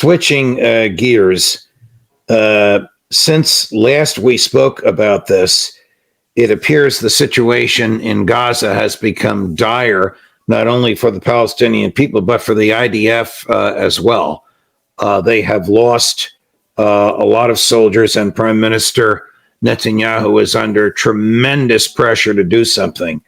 Switching gears, since last we spoke about this, it appears the situation in Gaza has become dire, not only for the Palestinian people, but for the IDF as well. They have lost a lot of soldiers, and Prime Minister Netanyahu is under tremendous pressure to do something.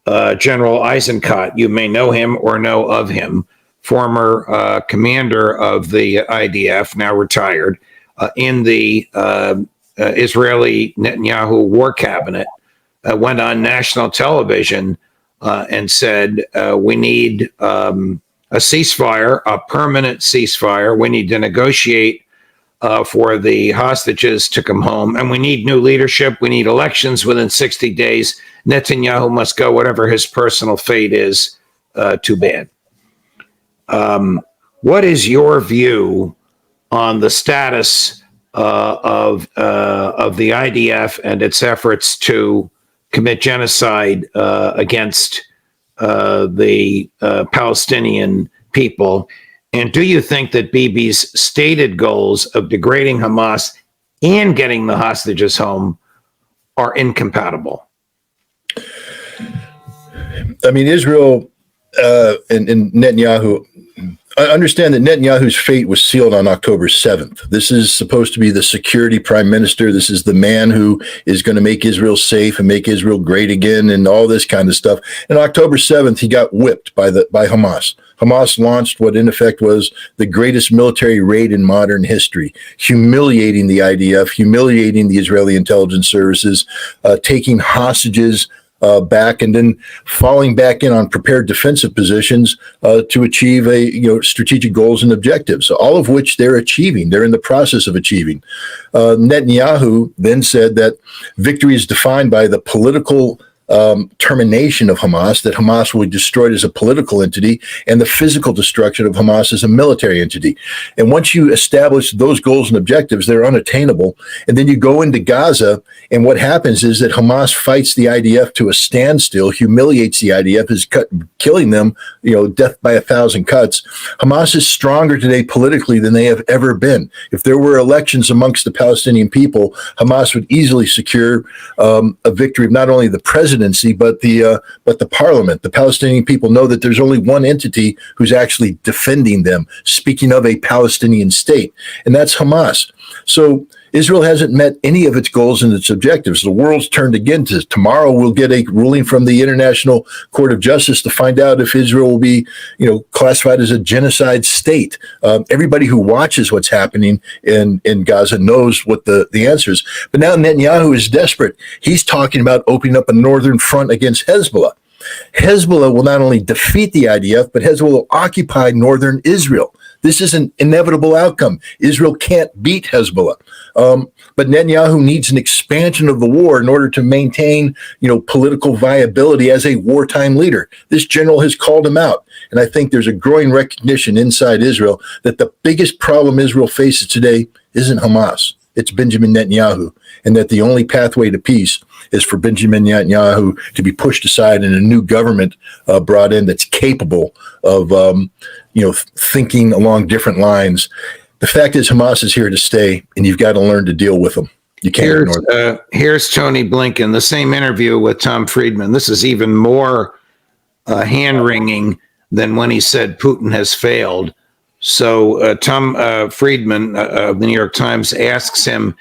General Eisenkot, you may know him or know of him, former commander of the IDF, now retired, in the Israeli Netanyahu war cabinet, went on national television and said, we need a ceasefire, a permanent ceasefire. We need to negotiate for the hostages to come home. And we need new leadership. We need elections within 60 days. Netanyahu must go, whatever his personal fate is. Too bad. What is your view on the status of the IDF and its efforts to commit genocide against the Palestinian people? And do you think that Bibi's stated goals of degrading Hamas and getting the hostages home are incompatible? I mean, Israel and Netanyahu, I understand that Netanyahu's fate was sealed on October 7th. This is supposed to be the security prime minister. This is the man who is going to make Israel safe and make Israel great again and all this kind of stuff. And October 7th, he got whipped by Hamas. Hamas launched what in effect was the greatest military raid in modern history, humiliating the IDF, humiliating the Israeli intelligence services, taking hostages back and then falling back in on prepared defensive positions to achieve strategic goals and objectives, all of which they're achieving. They're in the process of achieving. Netanyahu then said that victory is defined by the political termination of Hamas, that Hamas will be destroyed as a political entity, and the physical destruction of Hamas as a military entity. And once you establish those goals and objectives, they're unattainable. And then you go into Gaza, and what happens is that Hamas fights the IDF to a standstill, humiliates the IDF, killing them, death by 1,000 cuts. Hamas is stronger today politically than they have ever been. If there were elections amongst the Palestinian people, Hamas would easily secure a victory of not only the presidency, but the parliament. The Palestinian people know that there's only one entity who's actually defending them, speaking of a Palestinian state, and that's Hamas. So Israel hasn't met any of its goals and its objectives. The world's turned again to tomorrow. We'll get a ruling from the International Court of Justice to find out if Israel will be, classified as a genocide state. Everybody who watches what's happening in Gaza knows what the answer is. But now Netanyahu is desperate. He's talking about opening up a northern front against Hezbollah. Hezbollah will not only defeat the IDF, but Hezbollah will occupy northern Israel. This is an inevitable outcome. Israel can't beat Hezbollah. But Netanyahu needs an expansion of the war in order to maintain, political viability as a wartime leader. This general has called him out. And I think there's a growing recognition inside Israel that the biggest problem Israel faces today isn't Hamas. It's Benjamin Netanyahu, and that the only pathway to peace is for Benjamin Netanyahu to be pushed aside and a new government brought in that's capable of, thinking along different lines. The fact is Hamas is here to stay, and you've got to learn to deal with them. You can't ignore them. Here's Tony Blinken, the same interview with Tom Friedman. This is even more hand-wringing than when he said Putin has failed. So Tom Friedman of the New York Times asks him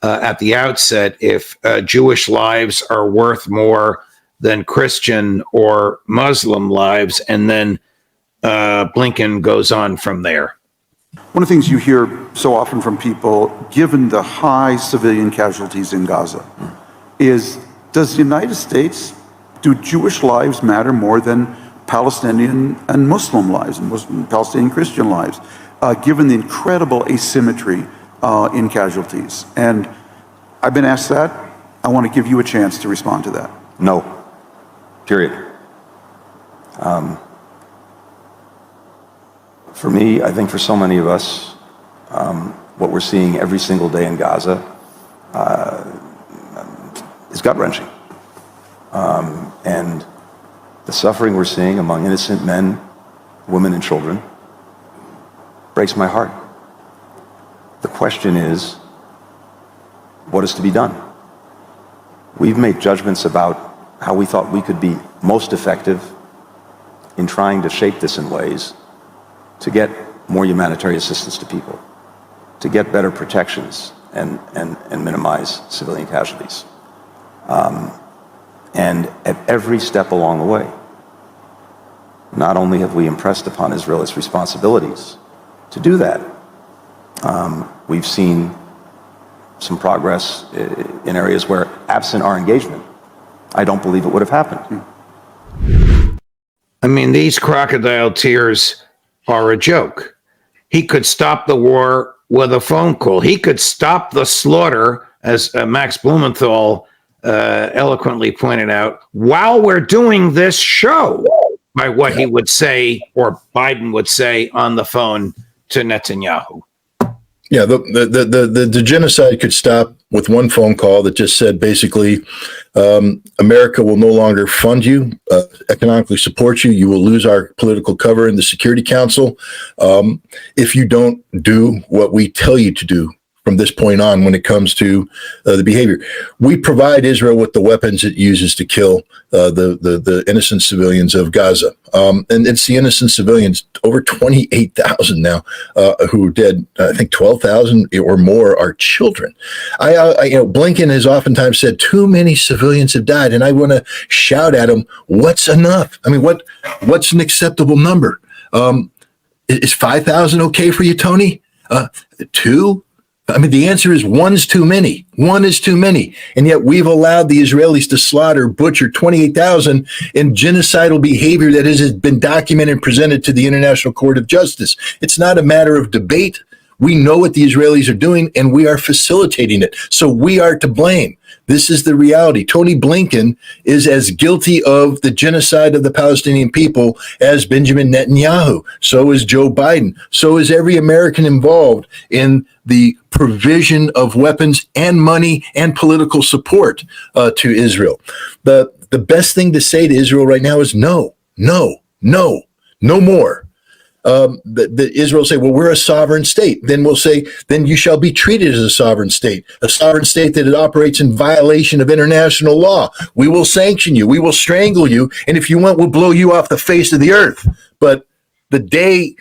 at the outset if Jewish lives are worth more than Christian or Muslim lives, and then Blinken goes on from there. One of the things you hear so often from people, given the high civilian casualties in Gaza, is, does the United States, do Jewish lives matter more than Palestinian and Muslim lives, and Palestinian Christian lives, given the incredible asymmetry in casualties? And I've been asked that. I want to give you a chance to respond to that. No, period. For me, I think for so many of us, what we're seeing every single day in Gaza is gut-wrenching. And the suffering we're seeing among innocent men, women, and children breaks my heart. The question is, what is to be done? We've made judgments about how we thought we could be most effective in trying to shape this in ways to get more humanitarian assistance to people, to get better protections and minimize civilian casualties. And at every step along the way, not only have we impressed upon Israel its responsibilities to do that, we've seen some progress in areas where, absent our engagement, I don't believe it would have happened. I mean, these crocodile tears are a joke. He could stop the war with a phone call. He could stop the slaughter, as Max Blumenthal eloquently pointed out, while we're doing this show, by what he would say, or Biden would say on the phone to Netanyahu. Yeah, the genocide could stop with one phone call that just said basically, America will no longer fund you, economically support you. You will lose our political cover in the Security Council if you don't do what we tell you to do from this point on when it comes to the behavior. We provide Israel with the weapons it uses to kill the innocent civilians of Gaza. And it's the innocent civilians, over 28,000 now, who are dead. I think 12,000 or more are children. Blinken has oftentimes said too many civilians have died. And I want to shout at him, what's enough? I mean, what's an acceptable number? Is 5,000 okay for you, Tony? 2? I mean, the answer is one's too many. One is too many. And yet we've allowed the Israelis to slaughter, butcher 28,000 in genocidal behavior that has been documented and presented to the International Court of Justice. It's not a matter of debate. We know what the Israelis are doing, and we are facilitating it. So we are to blame. This is the reality. Tony Blinken is as guilty of the genocide of the Palestinian people as Benjamin Netanyahu. So is Joe Biden. So is every American involved in the provision of weapons and money and political support to Israel. The best thing to say to Israel right now is no more. The Israel say, well, we're a sovereign state. Then we'll say, then you shall be treated as a sovereign state that it operates in violation of international law. We will sanction you. We will strangle you. And if you want, we'll blow you off the face of the earth. But the day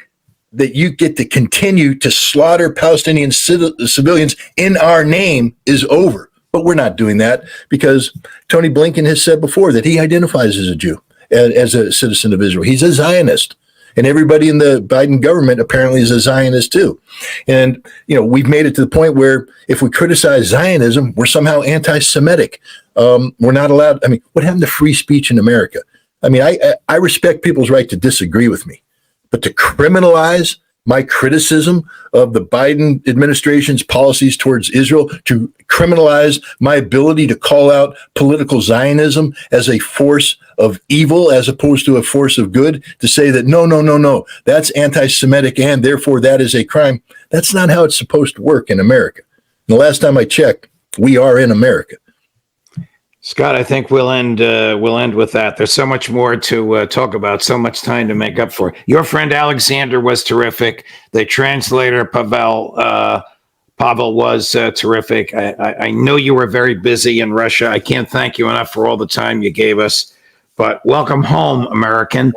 that you get to continue to slaughter Palestinian civilians in our name is over. But we're not doing that because Tony Blinken has said before that he identifies as a Jew, as a citizen of Israel. He's a Zionist. And everybody in the Biden government apparently is a Zionist too. And, we've made it to the point where if we criticize Zionism, we're somehow anti-Semitic. We're not allowed. I mean, what happened to free speech in America? I mean, I respect people's right to disagree with me, but to criminalize my criticism of the Biden administration's policies towards Israel, to criminalize my ability to call out political Zionism as a force of evil as opposed to a force of good, to say that no, that's anti-Semitic and therefore that is a crime. That's not how it's supposed to work in America. And the last time I checked, we are in America. Scott, I think we'll end with that. There's so much more to talk about, so much time to make up for. Your friend Alexander was terrific. The translator Pavel was terrific. I know you were very busy in Russia. I can't thank you enough for all the time you gave us. But welcome home, American.